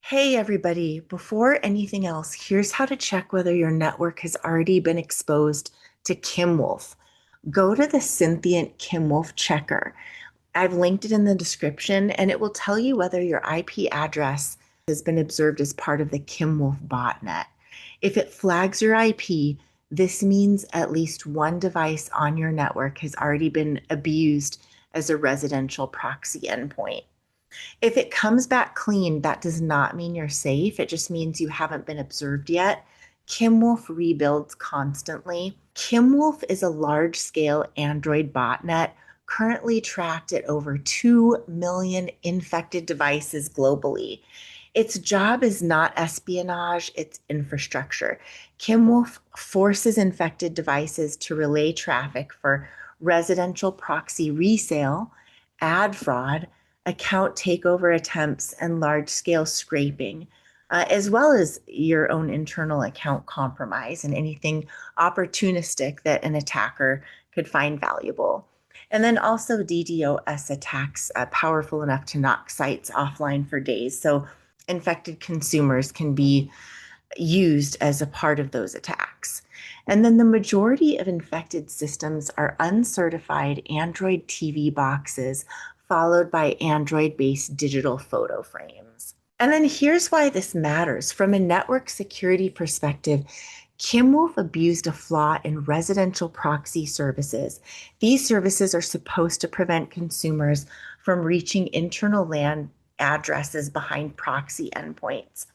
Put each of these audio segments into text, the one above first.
Hey everybody, before anything else, here's how to check whether your network has already been exposed to Kimwolf. Go to the Synthiant Kimwolf checker. I've linked it in the description and it will tell you whether your IP address has been observed as part of the Kimwolf botnet. If it flags your IP, this means at least one device on your network has already been abused as a residential proxy endpoint. If it comes back clean, that does not mean you're safe. It just means you haven't been observed yet. Kimwolf rebuilds constantly. Kimwolf is a large scale Android botnet currently tracked at over 2 million infected devices globally. Its job is not espionage, it's infrastructure. Kimwolf forces infected devices to relay traffic for residential proxy resale, ad fraud, account takeover attempts, and large scale scraping, as well as your own internal account compromise and anything opportunistic that an attacker could find valuable. And then also DDoS attacks, powerful enough to knock sites offline for days. So infected consumers can be used as a part of those attacks. And then the majority of infected systems are uncertified Android TV boxes, followed by Android based digital photo frames. And then here's why this matters. From a network security perspective, Kimwolf abused a flaw in residential proxy services. These services are supposed to prevent consumers from reaching internal LAN addresses behind proxy endpoints.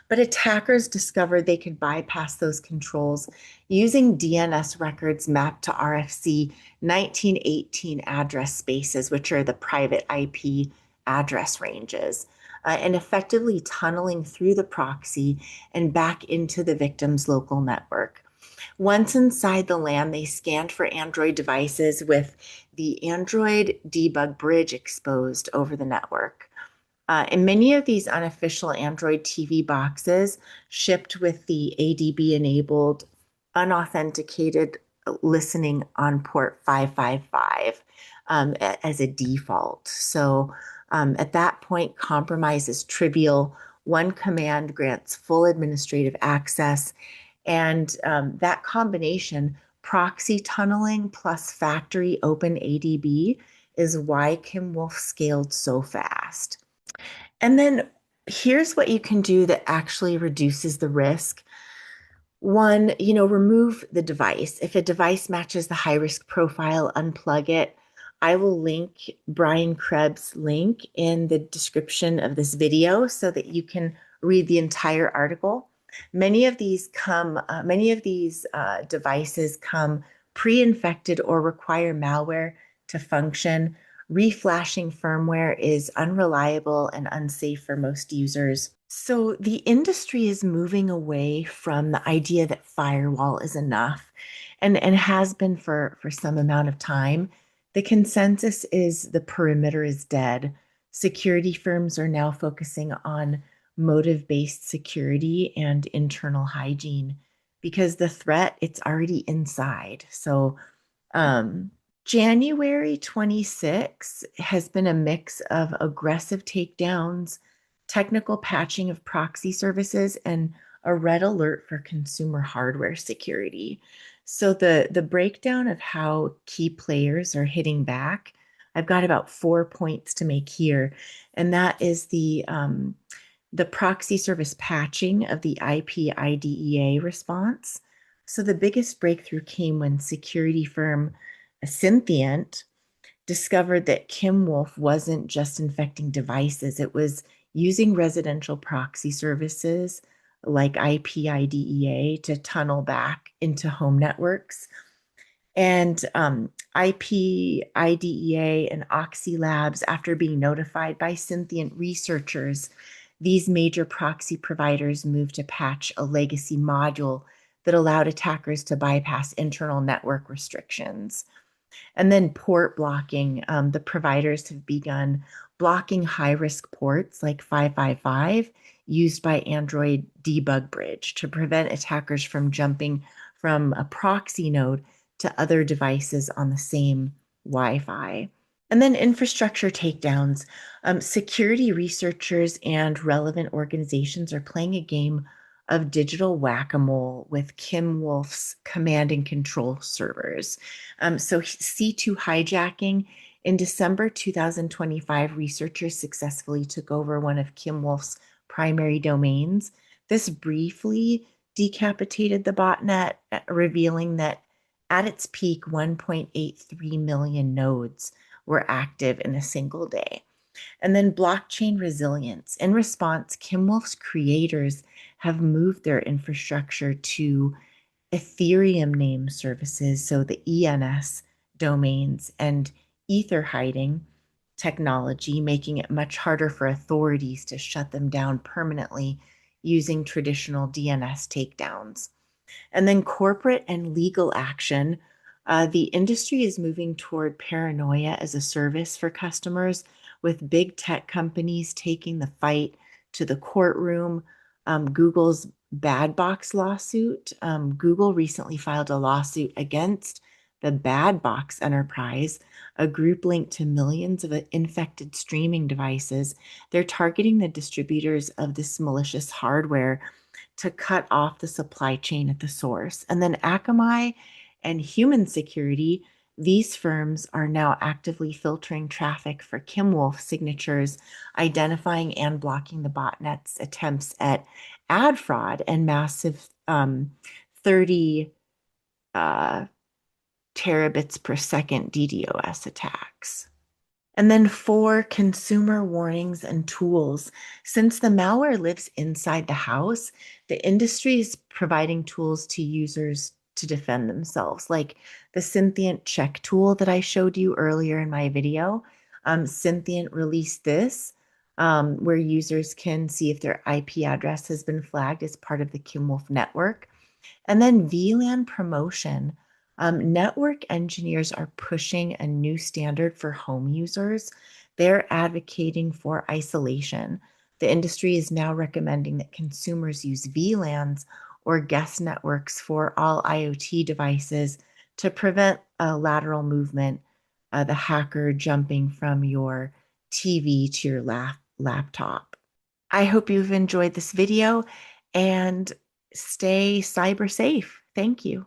But attackers discovered they could bypass those controls using DNS records mapped to RFC 1918 address spaces, which are the private IP address ranges, and effectively tunneling through the proxy and back into the victim's local network. Once inside the LAN, they scanned for Android devices with the Android debug bridge exposed over the network. And many of these unofficial Android TV boxes shipped with the ADB enabled unauthenticated listening on port 555 as a default. So at that point, compromise is trivial. One command grants full administrative access. And that combination, proxy tunneling plus factory open ADB, is why Kimwolf scaled so fast. And then here's what you can do that actually reduces the risk. One, remove the device. If a device matches the high risk profile, unplug it. I will link Brian Krebs' link in the description of this video so that you can read the entire article. Many of these devices come pre-infected or require malware to function. Reflashing firmware is unreliable and unsafe for most users. So the industry is moving away from the idea that firewall is enough and has been for some amount of time. The consensus is the perimeter is dead. Security firms are now focusing on motive-based security and internal hygiene because the threat, it's already inside. So um, January 26 has been a mix of aggressive takedowns, technical patching of proxy services, and a red alert for consumer hardware security. So the breakdown of how key players are hitting back, I've got about 4 points to make here, and that is the proxy service patching of the IP IDEA response. So the biggest breakthrough came when security firm Synthiant discovered that Kimwolf wasn't just infecting devices, it was using residential proxy services like IP IDEA to tunnel back into home networks. And IP IDEA and Oxy Labs, after being notified by Synthiant researchers, these major proxy providers moved to patch a legacy module that allowed attackers to bypass internal network restrictions. And then port blocking, the providers have begun blocking high risk ports like 555 used by Android debug bridge to prevent attackers from jumping from a proxy node to other devices on the same Wi Fi. And then infrastructure takedowns. Security researchers and relevant organizations are playing a game of digital whack-a-mole with Kimwolf's command and control servers. So C2 hijacking. In December 2025, researchers successfully took over one of Kimwolf's primary domains. This briefly decapitated the botnet, revealing that at its peak, 1.83 million nodes were active in a single day. And then blockchain resilience. In response, Kimwolf's creators have moved their infrastructure to Ethereum name services, so the ENS domains, and ether hiding technology, making it much harder for authorities to shut them down permanently using traditional DNS takedowns. And then corporate and legal action. The industry is moving toward paranoia as a service for customers, with big tech companies taking the fight to the courtroom. Google's Bad Box lawsuit. Google recently filed a lawsuit against the Bad Box Enterprise, a group linked to millions of infected streaming devices. They're targeting the distributors of this malicious hardware to cut off the supply chain at the source. And then Akamai and Human Security, these firms are now actively filtering traffic for Kimwolf signatures, identifying and blocking the botnet's attempts at ad fraud and massive 30 uh, terabits per second DDoS attacks. And then for consumer warnings and tools, since the malware lives inside the house, the industry is providing tools to users to defend themselves, like the Synthient check tool that I showed you earlier in my video. Synthient released this, where users can see if their IP address has been flagged as part of the Kimwolf network. And then VLAN promotion. Network engineers are pushing a new standard for home users. They're advocating for isolation. The industry is now recommending that consumers use VLANs or guest networks for all IoT devices to prevent lateral movement, the hacker jumping from your TV to your laptop. I hope you've enjoyed this video and stay cyber safe. Thank you.